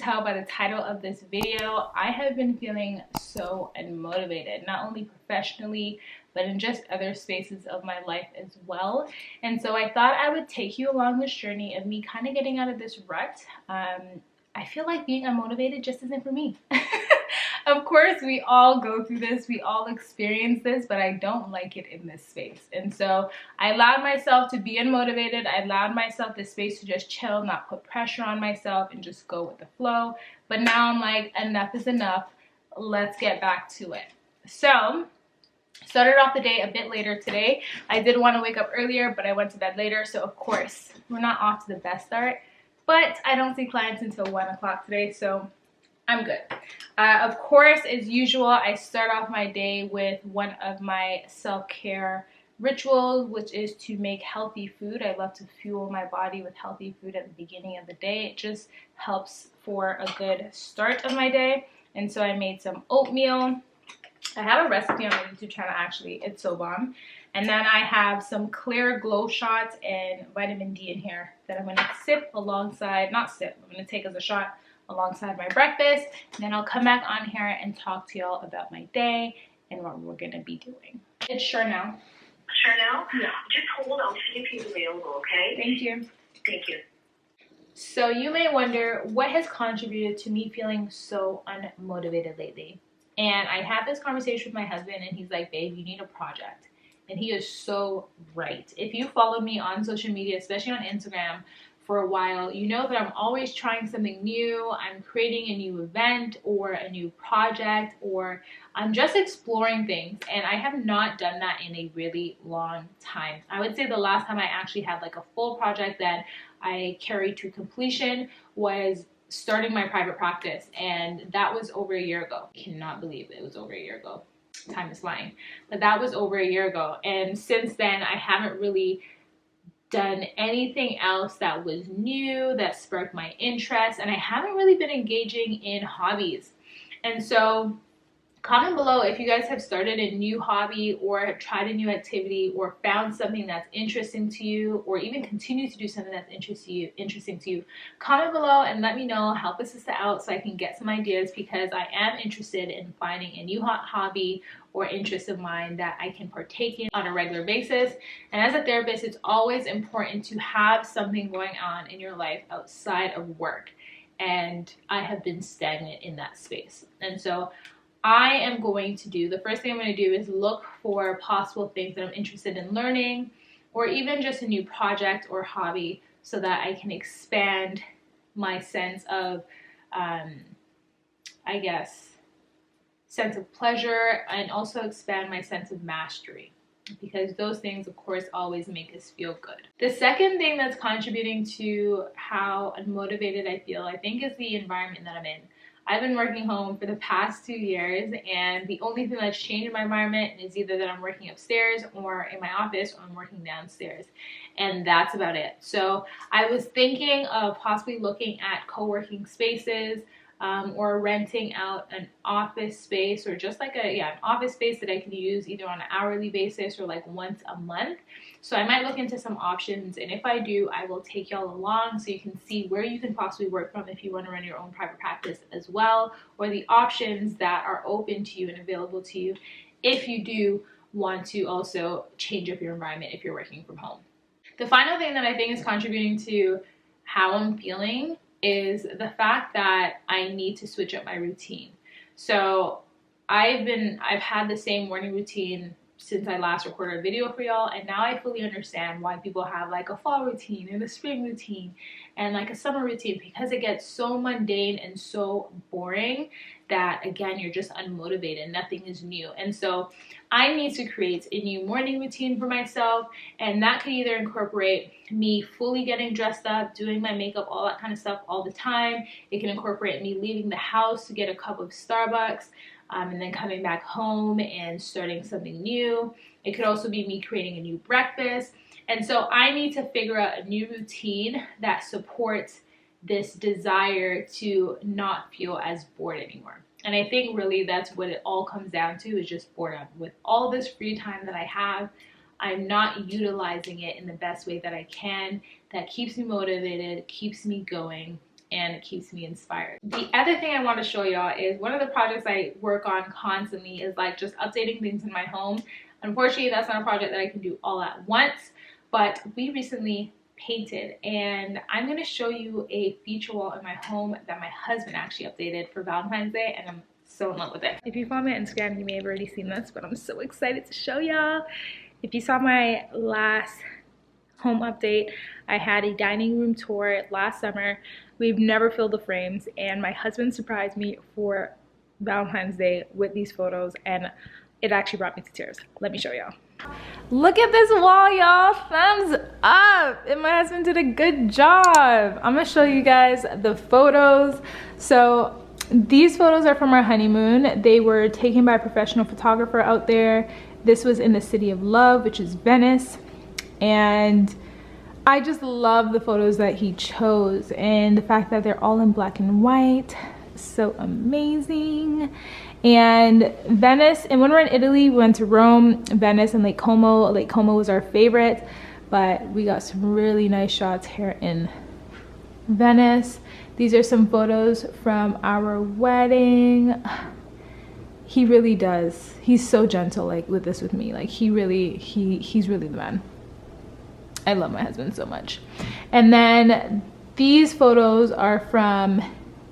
tell by the title of this video, I have been feeling so unmotivated, not only professionally, but in just other spaces of my life as well. And so I thought I would take you along this journey of me kind of getting out of this rut. I feel like being unmotivated just isn't for me. Of course, we all go through this, we all experience this, but I don't like it in this space. And so I allowed myself to be unmotivated. I allowed myself the space to just chill, not put pressure on myself, and just go with the flow. But now I'm like, enough is enough. Let's get back to it. So started off the day a bit later today. I did want to wake up earlier, but I went to bed later. So of course, we're not off to the best start. But I don't see clients until 1 o'clock today, so I'm good. Of course, as usual, I start off my day with one of my self-care rituals, which is to make healthy food. I love to fuel my body with healthy food at the beginning of the day. It just helps for a good start of my day. And so I made some oatmeal. I have a recipe on my YouTube channel, actually. It's so bomb. And then I have some clear glow shots and vitamin D in here that I'm going to sip alongside, not sip, I'm going to take as a shot alongside my breakfast. And then I'll come back on here and talk to y'all about my day and what we're going to be doing. It's sure now. Sure now? Yeah. Just hold, I'll see if he's available, okay? Thank you. Thank you. So you may wonder what has contributed to me feeling so unmotivated lately. And I had this conversation with my husband and he's like, babe, you need a project. And he is so right. If you follow me on social media, especially on Instagram, for a while, you know that I'm always trying something new. I'm creating a new event or a new project, or I'm just exploring things. And I have not done that in a really long time. I would say the last time I actually had like a full project that I carried to completion was starting my private practice. And that was over a year ago. I cannot believe it was over a year ago. Time is flying. But that was over a year ago. And since then, I haven't really done anything else that was new, that sparked my interest, and I haven't really been engaging in hobbies. And so comment below if you guys have started a new hobby or have tried a new activity or found something that's interesting to you, or even continue to do something that's interesting to you. Comment below and let me know, help a sister out so I can get some ideas, because I am interested in finding a new hobby or interest of mine that I can partake in on a regular basis. And as a therapist, it's always important to have something going on in your life outside of work. And I have been stagnant in that space. And so I am going to do, the first thing I'm going to do is look for possible things that I'm interested in learning, or even just a new project or hobby, so that I can expand my sense of, I guess, sense of pleasure, and also expand my sense of mastery, because those things of course always make us feel good. The second thing that's contributing to how unmotivated I feel, I think, is the environment that I'm in. I've been working home for the past 2 years, and the only thing that's changed in my environment is either that I'm working upstairs or in my office, or I'm working downstairs, and that's about it. So I was thinking of possibly looking at co-working spaces, or renting out an office space, or just like an office space that I can use either on an hourly basis or like once a month. So I might look into some options, and if I do, I will take y'all along so you can see where you can possibly work from if you want to run your own private practice as well, or the options that are open to you and available to you if you do want to also change up your environment if you're working from home. The final thing that I think is contributing to how I'm feeling is the fact that I need to switch up my routine. So I've had the same morning routine since I last recorded a video for y'all, and now I fully understand why people have like a fall routine and a spring routine and like a summer routine, because it gets so mundane and so boring that, again, you're just unmotivated. Nothing is new. And so I need to create a new morning routine for myself, and that could either incorporate me fully getting dressed up, doing my makeup, all that kind of stuff all the time. It can incorporate me leaving the house to get a cup of Starbucks, and then coming back home and starting something new. It could also be me creating a new breakfast. And so I need to figure out a new routine that supports this desire to not feel as bored anymore. And I think really that's what it all comes down to, is just boredom. With all this free time that I have, I'm not utilizing it in the best way that I can, that keeps me motivated, keeps me going. and it keeps me inspired. The other thing I want to show y'all is one of the projects I work on constantly is like just updating things in my home. Unfortunately, that's not a project that I can do all at once, but we recently painted, and I'm going to show you a feature wall in my home that my husband actually updated for Valentine's Day, and I'm so in love with it. If you follow me on Instagram, you may have already seen this, but I'm so excited to show y'all. If you saw my last home update, I had a dining room tour last summer. We've never filled the frames, and my husband surprised me for Valentine's Day with these photos, and it actually brought me to tears. Let me show y'all. Look at this wall, y'all. Thumbs up. And my husband did a good job. I'm gonna show you guys the photos. So these photos are from our honeymoon. They were taken by a professional photographer out there. This was in the city of love, which is Venice. And I just love the photos that he chose, and the fact that they're all in black and white. So amazing. And Venice, and when we're in Italy, we went to Rome, Venice, and Lake Como. Lake Como was our favorite, but we got some really nice shots here in Venice. These are some photos from our wedding. He really does. He's so gentle, like with this with me. Like he's really the man. I love my husband so much. And then these photos are from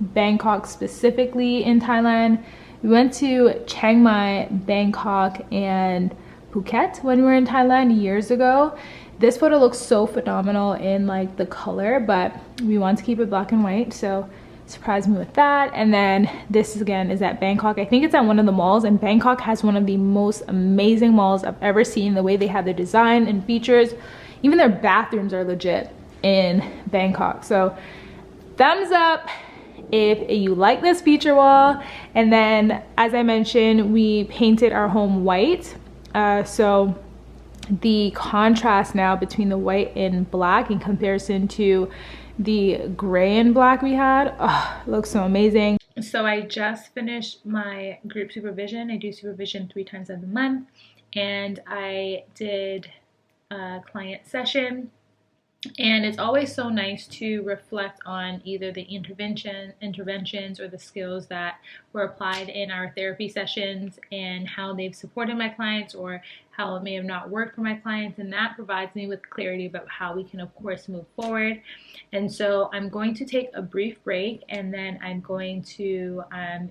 Bangkok, specifically in Thailand. We went to Chiang Mai, Bangkok, and Phuket when we were in Thailand years ago. This photo looks so phenomenal in like the color, but we want to keep it black and white, so surprised me with that. And then this again is at Bangkok. I think it's at one of the malls, and Bangkok has one of the most amazing malls I've ever seen. The way they have their design and features, even their bathrooms are legit in Bangkok. So thumbs up if you like this feature wall. And then, as I mentioned, we painted our home white. So the contrast now between the white and black in comparison to the gray and black we had, looks so amazing. So I just finished my group supervision. I do supervision 3 times a month, and I did a client session. And it's always so nice to reflect on either the interventions or the skills that were applied in our therapy sessions and how they've supported my clients or how it may have not worked for my clients. And that provides me with clarity about how we can, of course, move forward. And so I'm going to take a brief break, and then I'm going to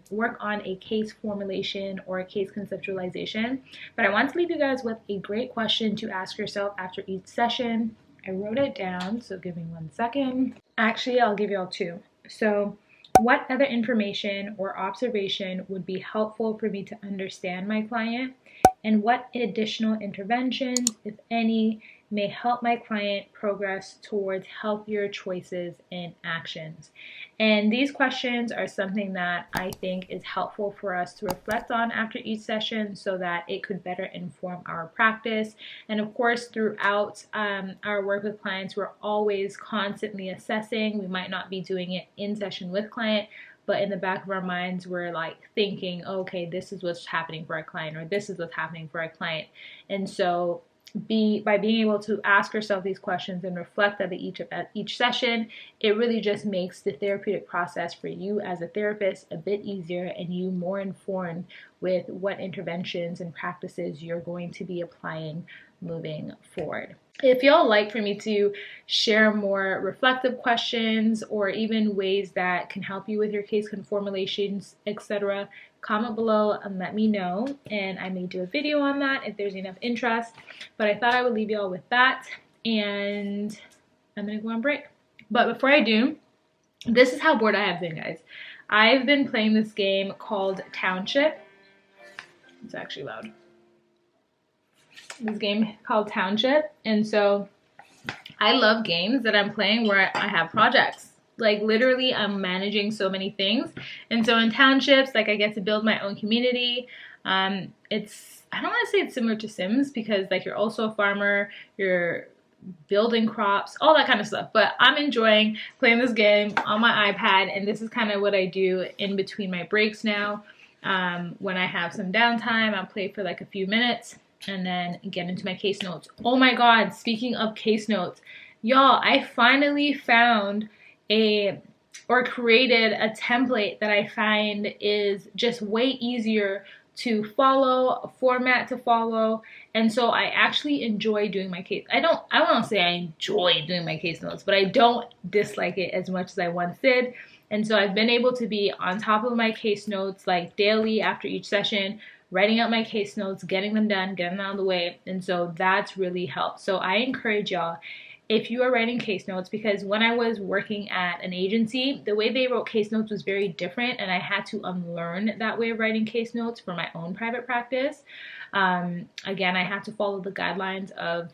work on a case formulation or a case conceptualization. But I want to leave you guys with a great question to ask yourself after each session. I wrote it down, so give me 1 second. Actually, I'll give y'all 2. So, what other information or observation would be helpful for me to understand my client? And what additional interventions, if any, may help my client progress towards healthier choices and actions? And these questions are something that I think is helpful for us to reflect on after each session so that it could better inform our practice. And of course, throughout our work with clients, we're always constantly assessing. We might not be doing it in session with client, but in the back of our minds, we're like thinking, okay, this is what's happening for our client, or this is what's happening for our client. And so by being able to ask yourself these questions and reflect at each session, it really just makes the therapeutic process for you as a therapist a bit easier, and you more informed with what interventions and practices you're going to be applying moving forward. If y'all like for me to share more reflective questions or even ways that can help you with your case conformations, etc., comment below and let me know, and I may do a video on that if there's enough interest. But I thought I would leave y'all with that, and I'm gonna go on break. But before I do, this is how bored I have been, guys. I've been playing this game called Township. It's actually loud. This game called Township, and so I love games that I'm playing where I have projects. Like literally I'm managing so many things. And so in Townships, like I get to build my own community. I don't want to say it's similar to Sims, because like you're also a farmer, you're building crops, all that kind of stuff. But I'm enjoying playing this game on my iPad, and this is kind of what I do in between my breaks now. When I have some downtime, I'll play for like a few minutes and then get into my case notes. Oh my god, speaking of case notes, y'all, I finally found a or created a template that I find is just way easier to follow, a format to follow. And so I actually enjoy doing my case. I don't want to say I enjoy doing my case notes, but I don't dislike it as much as I once did. And so I've been able to be on top of my case notes like daily after each session, writing out my case notes, getting them done, getting them out of the way. And so that's really helped. So I encourage y'all, if you are writing case notes, because when I was working at an agency, the way they wrote case notes was very different, and I had to unlearn that way of writing case notes for my own private practice. Again, I have to follow the guidelines of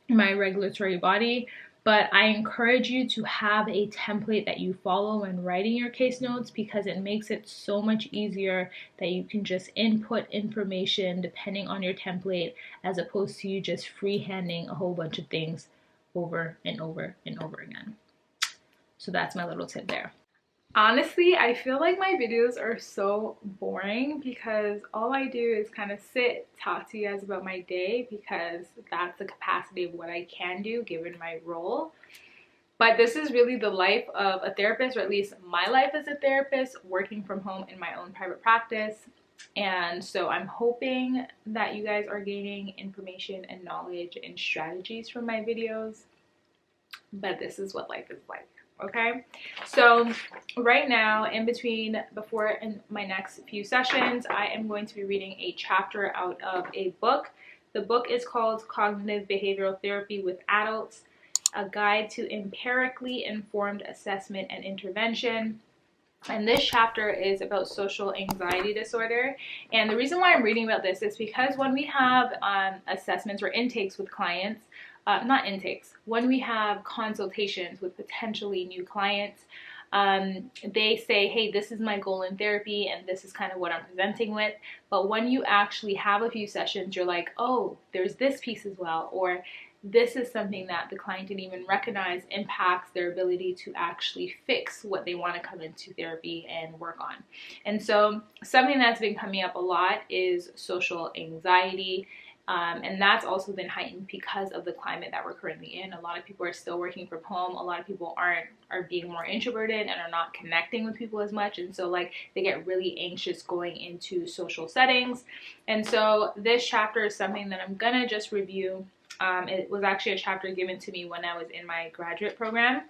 my regulatory body, but I encourage you to have a template that you follow when writing your case notes, because it makes it so much easier that you can just input information depending on your template, as opposed to you just freehanding a whole bunch of things over and over and over again. So that's my little tip there. Honestly, I feel like my videos are so boring because all I do is kind of sit, talk to you guys about my day, because that's the capacity of what I can do given my role. But this is really the life of a therapist, or at least my life as a therapist, working from home in my own private practice. And so I'm hoping that you guys are gaining information and knowledge and strategies from my videos. But this is what life is like, okay? So right now, before in my next few sessions, I am going to be reading a chapter out of a book. The book is called Cognitive Behavioral Therapy with Adults, A Guide to Empirically Informed Assessment and Intervention. And this chapter is about social anxiety disorder. And the reason why I'm reading about this is because when we have assessments or intakes with clients, when we have consultations with potentially new clients, they say, hey, this is my goal in therapy and this is kind of what I'm presenting with. But when you actually have a few sessions, you're like, oh, there's this piece as well, or this is something that the client didn't even recognize impacts their ability to actually fix what they want to come into therapy and work on. And so something that's been coming up a lot is social anxiety. And that's also been heightened because of the climate that we're currently in. A lot of people are still working from home. A lot of people are being more introverted and are not connecting with people as much. And so like they get really anxious going into social settings. And so this chapter is something that I'm gonna just review. It was actually a chapter given to me when I was in my graduate program.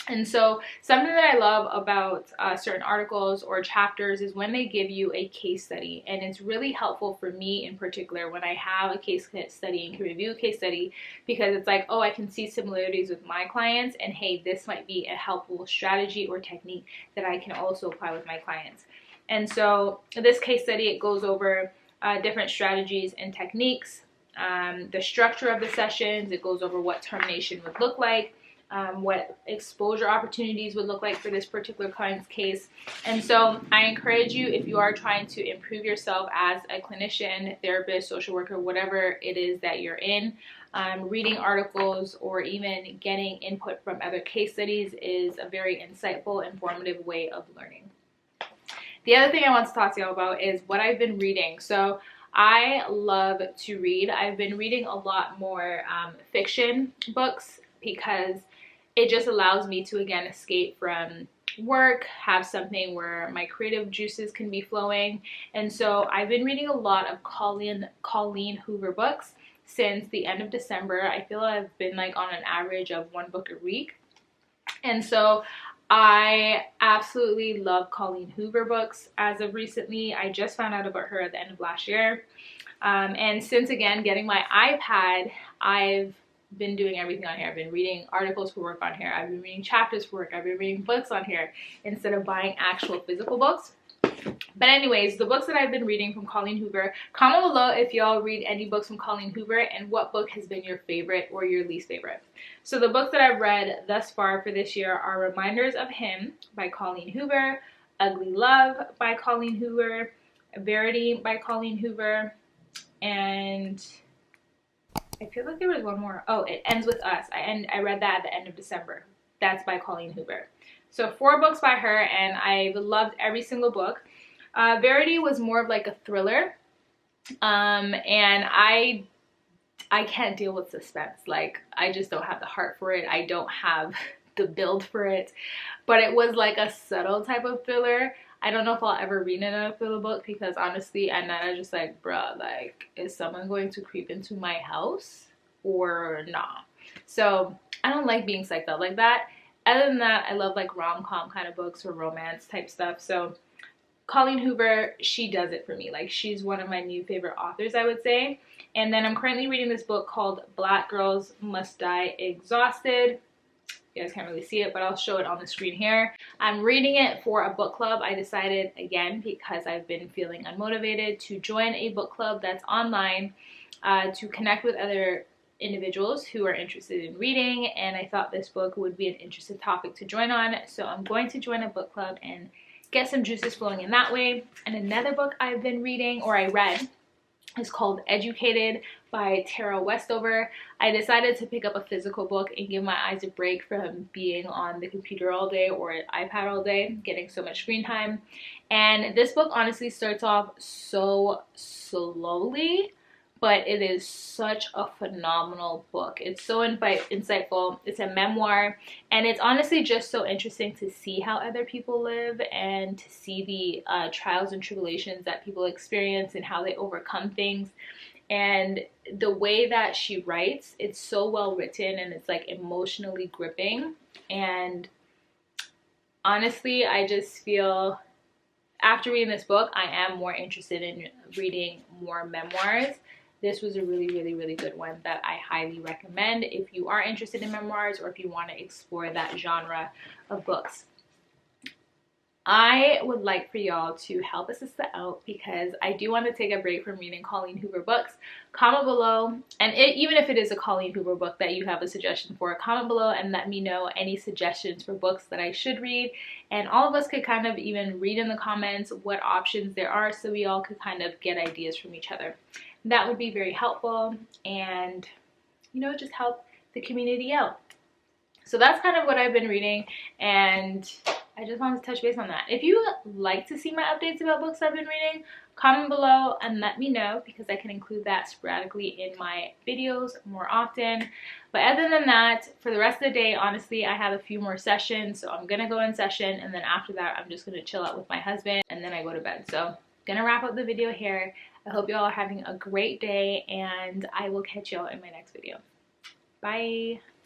And so something that I love about certain articles or chapters is when they give you a case study. And it's really helpful for me in particular when I have a case study and can review a case study, because it's like, oh, I can see similarities with my clients, and hey, this might be a helpful strategy or technique that I can also apply with my clients. And so this case study, it goes over different strategies and techniques, the structure of the sessions. It goes over what termination would look like, what exposure opportunities would look like for this particular client's case. And so I encourage you, if you are trying to improve yourself as a clinician, therapist, social worker, whatever it is that you're in, reading articles or even getting input from other case studies is a very insightful, informative way of learning. The other thing I want to talk to you about is what I've been reading. So I love to read. I've been reading a lot more fiction books, because it just allows me to, again, escape from work, have something where my creative juices can be flowing. And so I've been reading a lot of Colleen Hoover books since the end of December. I feel I've been like on an average of 1 book a week. And so I absolutely love Colleen Hoover books. As of recently, I just found out about her at the end of last year. And since, again, getting my iPad, I've been doing everything on here. I've been reading articles for work on here. I've been reading chapters for work. I've been reading books on here instead of buying actual physical books. But anyways, the books that I've been reading from Colleen Hoover, comment below if y'all read any books from Colleen Hoover and what book has been your favorite or your least favorite. So the books that I've read thus far for this year are Reminders of Him by Colleen Hoover, Ugly Love by Colleen Hoover, Verity by Colleen Hoover, and I feel like there was one more. Oh, It Ends With Us. I read that at the end of December. That's by Colleen Hoover. So 4 books by her, and I've loved every single book. Verity was more of like a thriller, and I can't deal with suspense. Like, I just don't have the heart for it. I don't have the build for it, but it was like a subtle type of thriller. I don't know if I'll ever read another thriller book because honestly at night I just like, bruh, like, is someone going to creep into my house or not? So I don't like being psyched out like that. Other than that, I love like rom-com kind of books or romance type stuff. So Colleen Hoover, she does it for me. Like, she's one of my new favorite authors, I would say. And then I'm currently reading this book called Black Girls Must Die Exhausted. You guys can't really see it, but I'll show it on the screen here. I'm reading it for a book club. I decided, again, because I've been feeling unmotivated, to join a book club that's online to connect with other individuals who are interested in reading, and I thought this book would be an interesting topic to join on. So I'm going to join a book club and get some juices flowing in that way. And another book I've been reading, or I read, is called Educated by Tara Westover. I decided to pick up a physical book and give my eyes a break from being on the computer all day or an iPad all day, getting so much screen time. And this book honestly starts off so slowly, but it is such a phenomenal book. It's so insightful. It's a memoir, and it's honestly just so interesting to see how other people live and to see the trials and tribulations that people experience and how they overcome things. And the way that she writes, it's so well written and it's like emotionally gripping. And honestly, I just feel after reading this book, I am more interested in reading more memoirs. This was a really good one that I highly recommend if you are interested in memoirs or if you want to explore that genre of books. I would like for y'all to help us sister out because I do want to take a break from reading Colleen Hoover books. Comment below, and even if it is a Colleen Hoover book that you have a suggestion for, comment below and let me know any suggestions for books that I should read. And all of us could kind of even read in the comments what options there are so we all could kind of get ideas from each other. That would be very helpful and, you know, just help the community out. So that's kind of what I've been reading, and I just wanted to touch base on that. If you like to see my updates about books I've been reading, comment below and let me know because I can include that sporadically in my videos more often. But other than that, for the rest of the day, honestly, I have a few more sessions. So I'm going to go in session, and then after that, I'm just going to chill out with my husband, and then I go to bed. So I'm going to wrap up the video here. I hope you all are having a great day, and I will catch y'all in my next video. Bye.